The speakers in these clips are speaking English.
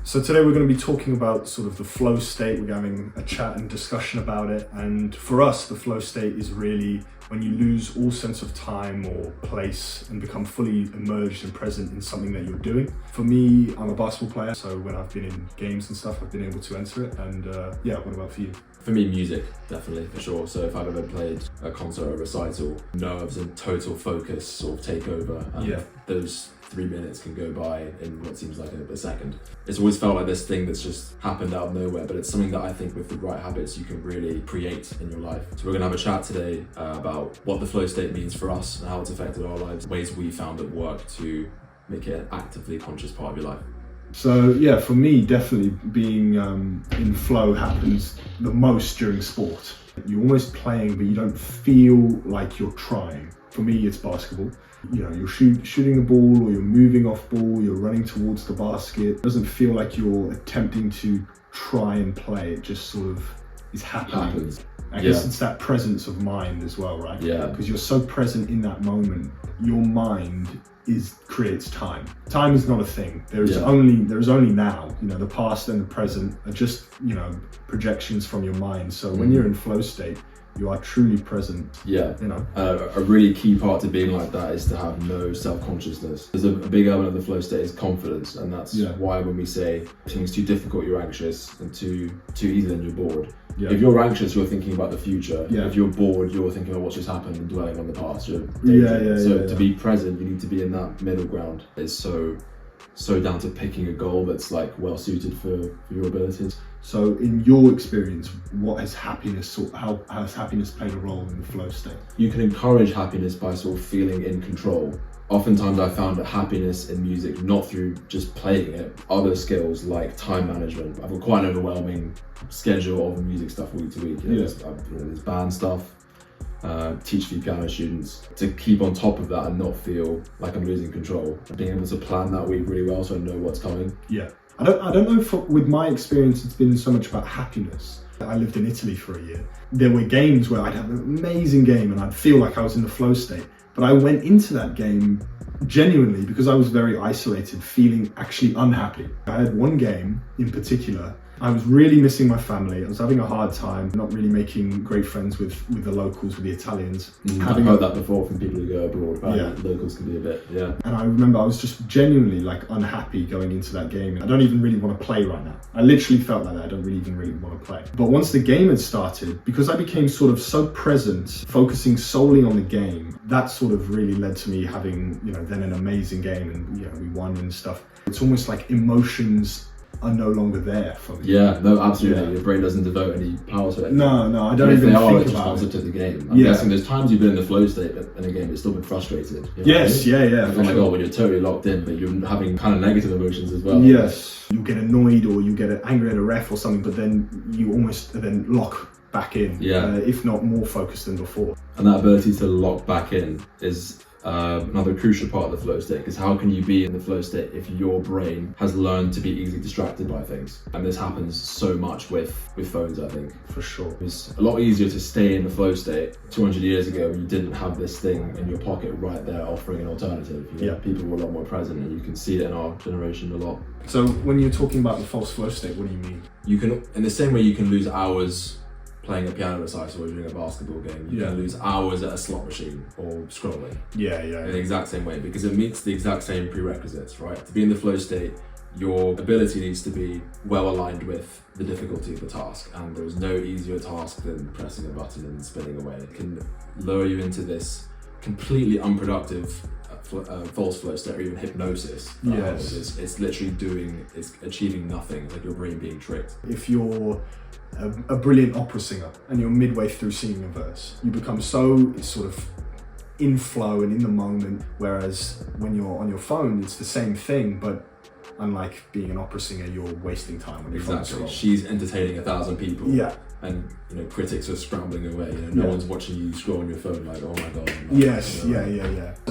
So today we're going to be talking about sort of the flow state. We're having a chat and discussion about it. And for us, the flow state is really when you lose all sense of time or place and become fully immersed and present in something that you're doing. For me, I'm a basketball player. So when I've been in games and stuff, I've been able to enter it. And yeah, what about for you? For me, music, definitely, for sure. So if I've ever played a concert or a recital, nerves and total focus sort of take over. And those 3 minutes can go by in what seems like a second. It's always felt like this thing that's just happened out of nowhere, but it's something that I think with the right habits you can really create in your life. So we're gonna have a chat today about what the flow state means for us and how it's affected our lives, ways we found at work to make it an actively conscious part of your life. So yeah, for me, definitely being in flow happens the most during sport. You're almost playing, but you don't feel like you're trying. For me, it's basketball. You know, you're shooting the ball or you're moving off ball, you're running towards the basket. It doesn't feel like you're attempting to try and play. It just sort of is happening. I guess it's that presence of mind as well, right? Yeah. Because you're so present in that moment, your mind creates time. Time is not a thing. There is only now. You know, the past and the present are just, you know, projections from your mind. So when you're in flow state, you are truly present. Yeah, you know. A really key part to being like that is to have no self-consciousness. There's a big element of the flow state is confidence, and that's why when we say something's too difficult, you're anxious, and too easy, then you're bored. Yeah. If you're anxious, you're thinking about the future. Yeah. If you're bored, you're thinking about what's just happened and dwelling on the past. So to be present, you need to be in that middle ground. It's so down to picking a goal that's like well suited for your abilities. So in your experience, how has happiness played a role in the flow state? You can encourage happiness by sort of feeling in control. Oftentimes I found that happiness in music, not through just playing it, other skills like time management. I've got quite an overwhelming schedule of music stuff week to week. There's band stuff, teach the piano students. To keep on top of that and not feel like I'm losing control. Being able to plan that week really well so I know what's coming. Yeah. I don't know if with my experience it's been so much about happiness. I lived in Italy for a year. There were games where I'd have an amazing game and I'd feel like I was in the flow state. But I went into that game genuinely because I was very isolated, feeling actually unhappy. I had one game in particular. I was really missing my family. I was having a hard time, not really making great friends with the locals, with the Italians. I've heard that before from people who go abroad. Locals can be a bit, And I remember I was just genuinely like unhappy going into that game. I don't even really want to play right now. I literally felt like that. I don't even really want to play. But once the game had started, because I became sort of so present, focusing solely on the game, that sort of really led to me having, you know, then an amazing game and, you know, we won and stuff. It's almost like emotions are no longer there for me. Yeah, no, absolutely. Your brain doesn't devote any power to it. No, I don't even think about it. To the game. I'm guessing there's times you've been in the flow state in a game, but still been frustrated. You know yes, yeah. Oh my God, when you're totally locked in, but you're having kind of negative emotions as well. Yes, you get annoyed or you get angry at a ref or something, but then you almost then lock back in. If not more focused than before. And that ability to lock back in is another crucial part of the flow state, because how can you be in the flow state if your brain has learned to be easily distracted by things? And this happens so much with phones, I think. For sure. It's a lot easier to stay in the flow state 200 years ago when you didn't have this thing in your pocket right there offering an alternative. You know, people were a lot more present, and you can see it in our generation a lot. So when you're talking about the false flow state, what do you mean? You can, in the same way you can lose hours playing a piano recital or doing a basketball game, you can lose hours at a slot machine or scrolling. In the exact same way, because it meets the exact same prerequisites, right? To be in the flow state, your ability needs to be well aligned with the difficulty of the task, and there's no easier task than pressing a button and spinning away. It can lower you into this completely unproductive false flow state or even hypnosis. It's literally it's achieving nothing. It's like your brain being tricked. If you're a brilliant opera singer and you're midway through singing a verse, you become so sort of in flow and in the moment, whereas when you're on your phone, it's the same thing, but unlike being an opera singer, you're wasting time when your phone's rolling. She's entertaining 1,000 people. And you know, critics are scrambling away. You know, no one's watching you scroll on your phone like, oh my God.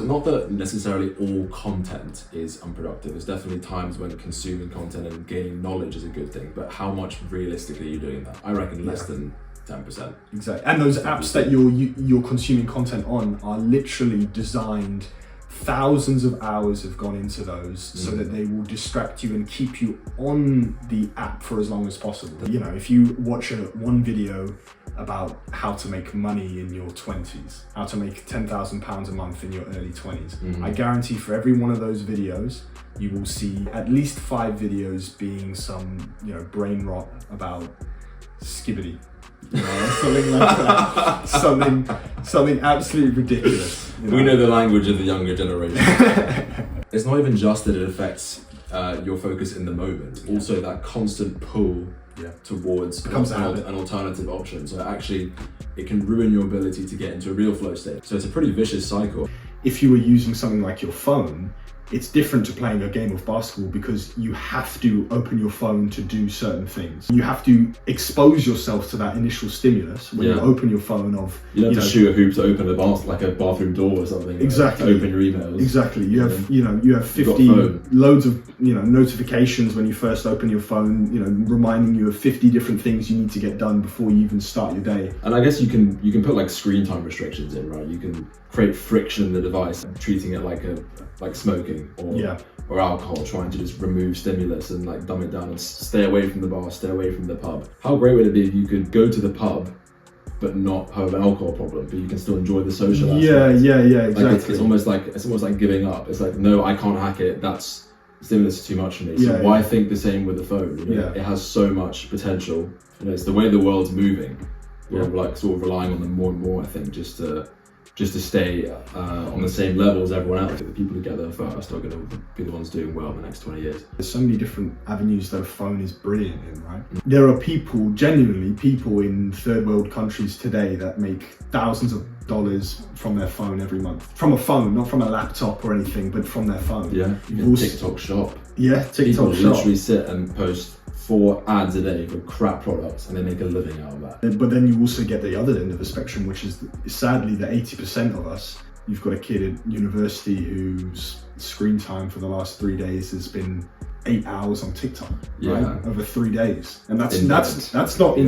Not that necessarily all content is unproductive. There's definitely times when consuming content and gaining knowledge is a good thing, but how much realistically are you doing that? I reckon less than 10%. Exactly. And those apps that you're consuming content on are literally designed thousands of hours have gone into those so that they will distract you and keep you on the app for as long as possible. You know, if you watch one video about how to make money in your 20s, how to make £10,000 a month in your early 20s, I guarantee for every one of those videos, you will see at least 5 videos being some, you know, brain rot about skibbity. You know, something like that. something absolutely ridiculous. You know? We know the language of the younger generation. It's not even just that it affects your focus in the moment, also that constant pull towards an alternative option. So actually, it can ruin your ability to get into a real flow state. So it's a pretty vicious cycle. If you were using something like your phone, it's different to playing a game of basketball because you have to open your phone to do certain things. You have to expose yourself to that initial stimulus when you open your phone. You have to shoot a hoop to open like a bathroom door or something. Exactly. To open your emails. Exactly. You have you have 50 loads of notifications when you first open your phone. You know, reminding you of 50 different things you need to get done before you even start your day. And I guess you can put like screen time restrictions in, right? You can create friction in the device, treating it like smoking or alcohol, trying to just remove stimulus and like dumb it down and stay away from the bar, stay away from the pub. How great would it be if you could go to the pub but not have an alcohol problem, but you can still enjoy the social aspect? Yeah, exactly. Like it's almost like giving up. It's like, no, I can't hack it. That's stimulus is too much for me. So why think the same with the phone? You know, it has so much potential. You know, it's the way the world's moving. We're like sort of relying on them more and more, I think, just to stay on the same level as everyone else. The people who get there first are going to be the ones doing well in the next 20 years. There's so many different avenues that a phone is brilliant in, right? There are genuinely people in third world countries today that make thousands of dollars from their phone every month. From a phone, not from a laptop or anything, but from their phone. Yeah, you can TikTok shop. Yeah, TikTok people shop. Literally sit and post 4 ads a day for crap products and they make a living out of that. But then you also get the other end of the spectrum, which is sadly the 80% of us. You've got a kid at university whose screen time for the last 3 days has been 8 hours on TikTok, right? Over 3 days, and that's not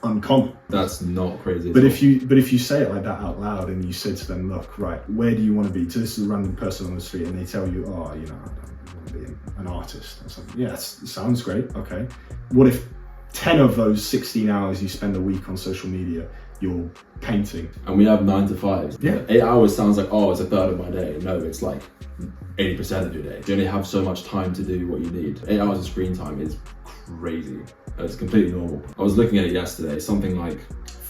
uncommon. That's not crazy. But if you say it like that out loud and you say to them, look, right, where do you want to be? So this is a random person on the street, and they tell you, oh, you know, I want to be an artist or something. Yeah, it sounds great. Okay, what if 10 of those 16 hours you spend a week on social media, you're painting? And we have 9 to 5. Yeah. 8 hours sounds like, oh, it's a third of my day. No, it's like 80% of your day. You only have so much time to do what you need. 8 hours of screen time is crazy. It's completely normal. I was looking at it yesterday, something like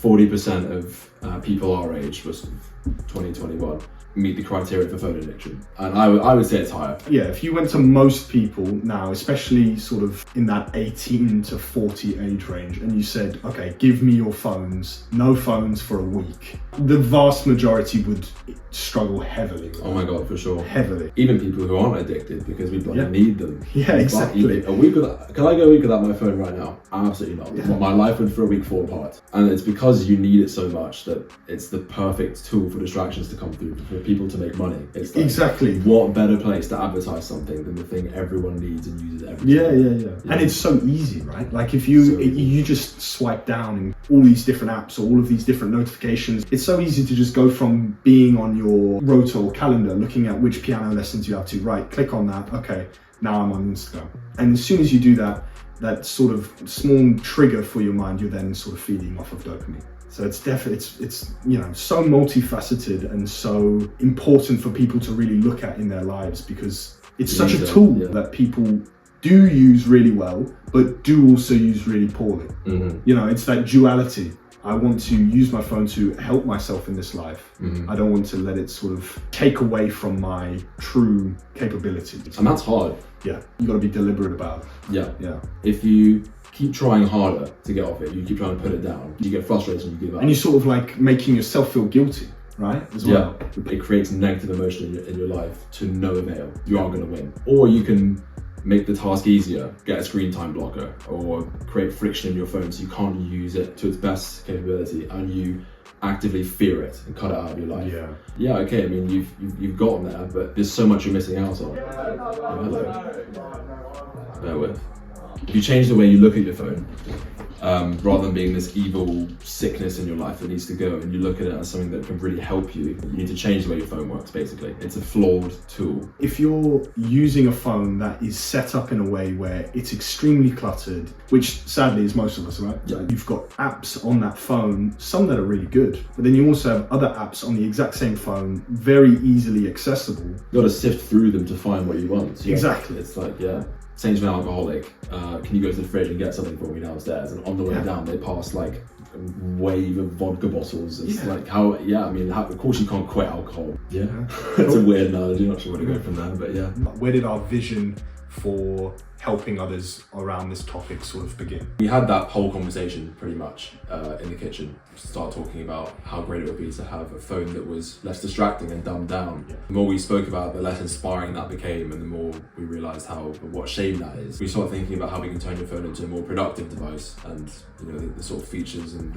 40% of people our age, was 2021, meet the criteria for phone addiction. And I would say it's higher. Yeah, if you went to most people now, especially sort of in that 18 to 40 age range, and you said, okay, give me your phones, no phones for a week, the vast majority would struggle heavily. Oh my God, for sure. Heavily. Even people who aren't addicted because we bloody need them. Yeah, exactly. Can I go a week without my phone right now? Absolutely not. Yeah. My life would for a week fall apart. And it's because you need it so much that it's the perfect tool for distractions to come through, for people to make money. It's like, exactly. What better place to advertise something than the thing everyone needs and uses every day? Yeah. And it's so easy, right? Like if you just swipe down and all these different apps or all of these different notifications, it's so easy to just go from being on your rota or calendar, looking at which piano lessons you have to, right, click on that, okay, now I'm on Instagram. And as soon as you do that, that sort of small trigger for your mind, you're then sort of feeding off of dopamine. So it's definitely, it's you know, so multifaceted and so important for people to really look at in their lives, because it's such a tool that people do use really well, but do also use really poorly. You know, it's that duality. I want to use my phone to help myself in this life. I don't want to let it sort of take away from my true capabilities. And that's hard. Yeah, you got to be deliberate about it. Yeah. If you keep trying harder to get off it, you keep trying to put it down, you get frustrated and you give up. And you're sort of like making yourself feel guilty, right? As well. Yeah, it creates negative emotion in your life to no avail. You aren't going to win. Or you can make the task easier, get a screen time blocker, or create friction in your phone so you can't use it to its best capability and you actively fear it and cut it out of your life. Yeah, okay, I mean, you've gotten there, but there's so much you're missing out on. Hello. Bear with. If you change the way you look at your phone, rather than being this evil sickness in your life that needs to go, and you look at it as something that can really help you. You need to change the way your phone works, basically. It's a flawed tool. If you're using a phone that is set up in a way where it's extremely cluttered, which sadly is most of us, right? Yeah. You've got apps on that phone, some that are really good, but then you also have other apps on the exact same phone, very easily accessible. You've got to sift through them to find what you want. So Exactly. It's like, same as an alcoholic. Can you go to the fridge and get something for me downstairs? And on the way down, they pass like a wave of vodka bottles. It's like of course you can't quit alcohol. Yeah. It's a weird analogy, not sure where to go from there, but yeah. Where did our vision for helping others around this topic sort of begin? We had that whole conversation pretty much in the kitchen. Start talking about how great it would be to have a phone that was less distracting and dumbed down. The more we spoke about it, the less inspiring that became, and the more we realised what a shame that is. We started thinking about how we can turn your phone into a more productive device, and the sort of features and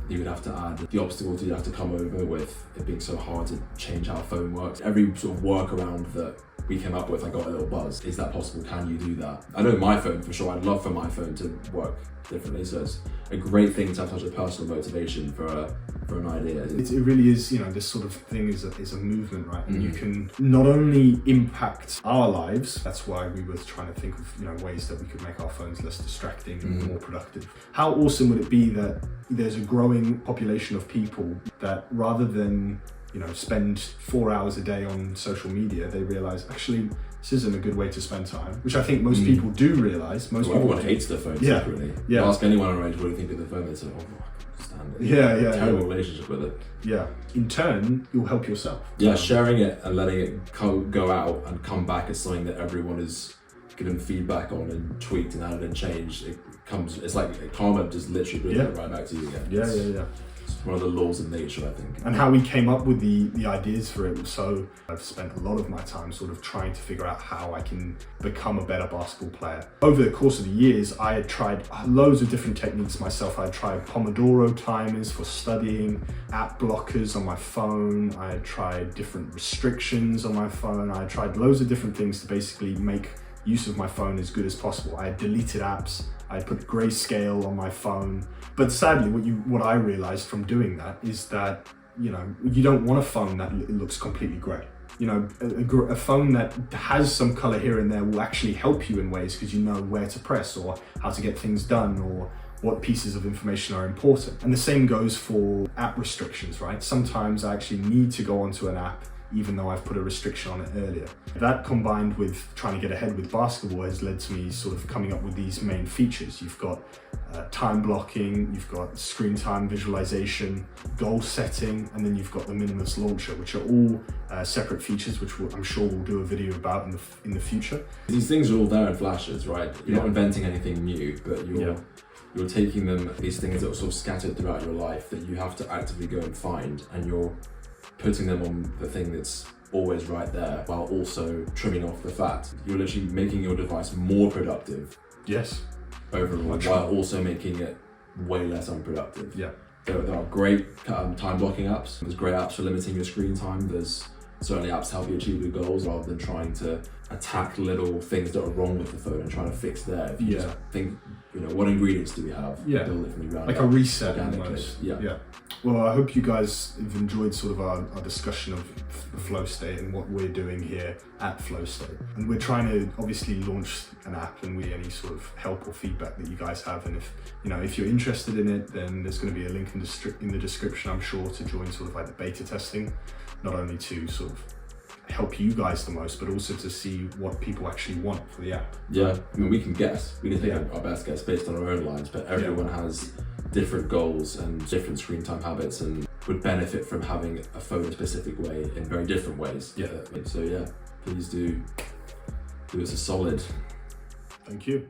you would have to add, the obstacles you'd have to come over with it being so hard to change how a phone works. Every sort of workaround that we came up with, I got a little buzz. Is that possible? Can you do that? I know my phone for sure. I'd love for my phone to work differently. So it's a great thing to have such a personal motivation for an idea. It really is, this sort of thing is a movement, right? And you can not only impact our lives, that's why we were trying to think of ways that we could make our phones less distracting and more productive. How awesome would it be that there's a growing population of people that rather than spend 4 hours a day on social media, they realize actually this isn't a good way to spend time, which I think most people do realize. Everyone hates their phone secretly. Yeah. Ask anyone our age what do you think of their phone, they say, oh, I can't stand it. Yeah. Terrible relationship with it. Yeah. In turn, you'll help yourself. Yeah, sharing it and letting it go out and come back as something that everyone is given feedback on and tweaked and added and changed. It's like karma just literally brings it right back to you again. Yeah. It's one of the laws of nature, I think. And how we came up with the ideas for it was so I've spent a lot of my time sort of trying to figure out how I can become a better basketball player. Over the course of the years, I had tried loads of different techniques myself. I had tried Pomodoro timers for studying, app blockers on my phone. I had tried different restrictions on my phone. I had tried loads of different things to basically make use of my phone as good as possible. I had deleted apps. I put grayscale on my phone. But sadly, what I realized from doing that is that, you don't want a phone that looks completely grey. A phone that has some color here and there will actually help you in ways because you know where to press or how to get things done or what pieces of information are important. And the same goes for app restrictions, right? Sometimes I actually need to go onto an app even though I've put a restriction on it earlier. That combined with trying to get ahead with basketball has led to me sort of coming up with these main features. You've got time blocking, you've got screen time visualization, goal setting, and then you've got the minimalist launcher, which are all separate features, which I'm sure we'll do a video about in the future. These things are all there in flashes, right? You're not inventing anything new, but you're taking these things that are sort of scattered throughout your life that you have to actively go and find, and you're putting them on the thing that's always right there while also trimming off the fat. You're literally making your device more productive. Yes. Overall, while also making it way less unproductive. Yeah. There are great time blocking apps. There's great apps for limiting your screen time. There's certainly apps to help you achieve your goals rather than trying to attack little things that are wrong with the phone and trying to fix there. If you just think, what ingredients do we have? Build it from the ground like up, a reset organically. almost. Yeah. Well, I hope you guys have enjoyed sort of our discussion of the flow state and what we're doing here at Flowstate. And we're trying to obviously launch an app, and any sort of help or feedback that you guys have. And if you're interested in it, then there's going to be a link in the description, I'm sure, to join sort of like the beta testing, not only to sort of help you guys the most, but also to see what people actually want for the app. Yeah, I mean, we can guess. We can think our best guess based on our own lives, but everyone has different goals and different screen time habits and would benefit from having a phone a specific way in very different ways. Yeah. So please do us a solid. Thank you.